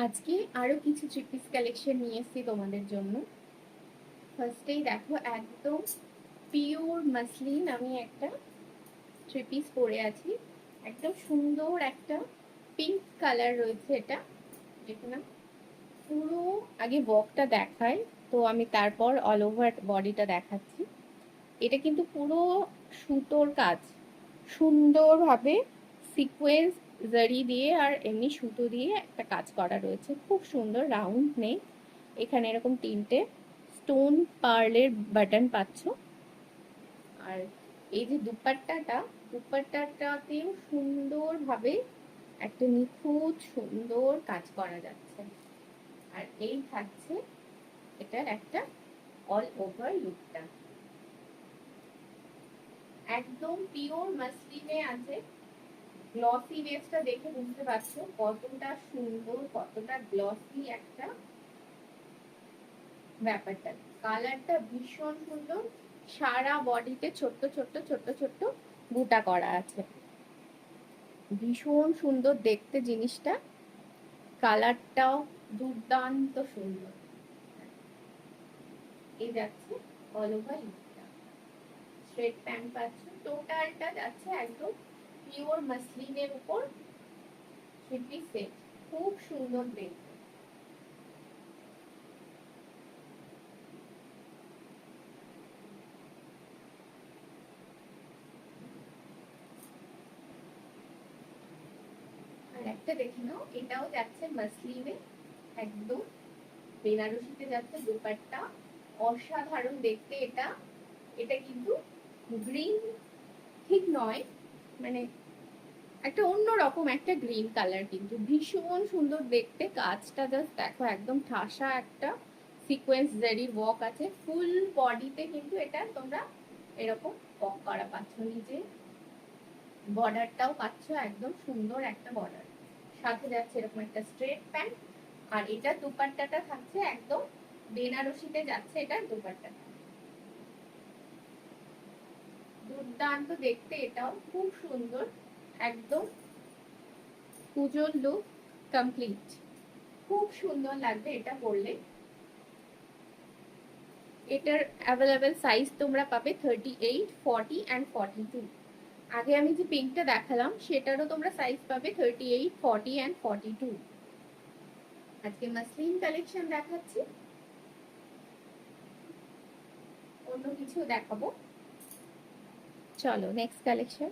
আজকে আরো কিছু থ্রি পিস কালেকশন নিয়ে এসেছি তোমাদের জন্য। ফার্স্টেই দেখো, একদম পিওর মাসলিন আমি একটা থ্রি পিস পরে আছি। একদম সুন্দর একটা পিঙ্ক কালার রয়েছে এটা। দেখুন না, পুরো আগে ওয়ার্কটা দেখায়, তো আমি তারপর অল ওভার বডিটা দেখাচ্ছি। এটা কিন্তু পুরো সুতোর কাজ, সুন্দরভাবে সিকোয়েন্স জারি দিয়ে আর এমনি সুতো দিয়ে একটা কাজ করা রয়েছে, খুব সুন্দর রাউন্ড নেক। এখানে এরকম তিনটে স্টোন পার্লের বাটন পাচ্ছ। আর এই যে দুপাট্টাটাতেও সুন্দরভাবে একটা নিখুঁত সুন্দর কাজ করা যাচ্ছে। আর এই থাকছে এটার একটা অল ওভার লুকটা, একদম পিওর মাসলিনে আছে। গ্লসি বেসটা দেখে বুঝতে পারছো কতটা সুন্দর, কতটা গ্লসি একটা ব্যাপারটা। কালারটা ভীষণ সুন্দর, সারা বডিতে ছোট্ট ছোট্ট ছোট্ট ছোট্ট বুটা করা আছে, ভীষণ সুন্দর দেখতে জিনিসটা। কালারটাও দুর্দান্ত সুন্দর। এই যাচ্ছে অল ওভার লুকটা, স্ট্রেট প্যান্ট পাচ্ছ, টোটালটা যাচ্ছে একদম পিওর মাসলিনের উপর থ্রি পিস সেট, খুব সুন্দর দেখতে। আর একটা দেখে নাও, এটাও যাচ্ছে মাসলিনে, একদম বেনারসিতে যাচ্ছে দুপাট্টা, অসাধারণ দেখতে এটা। এটা কিন্তু গ্রিন ঠিক নয়, মানে একটা অন্যরকম একটা গ্রিন কালার, কিন্তু ভীষণ সুন্দর দেখতে। কাজটা জাস্ট দেখো, একদম ঠাসা একটা সিকোয়েন্স জারির ওয়ার্ক আছে ফুল বডিতে, কিন্তু এটা তোমরা এরকম ওয়ার্ক করা পাচ্ছ। নিচে বর্ডারটাও পাচ্ছ, একদম সুন্দর একটা বর্ডার, সাথে যাচ্ছে এরকম একটা স্ট্রেট প্যান্ট। আর এটা দুপাট্টাটা থাকছে একদম বেনারসিতে যাচ্ছে, এটা দুপাট্টাটা দুর্দান্ত দেখতে, এটাও খুব সুন্দর, একদম পুজোর লুক কমপ্লিট, খুব সুন্দর লাগবে এটা পরলে। এটার অ্যাভেলেবেল সাইজ তোমরা পাবে 38, 40 অ্যান্ড 42। আগে আমি যে পিঙ্কটা দেখালাম সেটারও তোমরা সাইজ পাবে 38, 40 অ্যান্ড 42। আজকে মাসলিন কালেকশন দেখাচ্ছি, অন্য কিছু দেখাবো। চলো নেক্সট কালেকশন।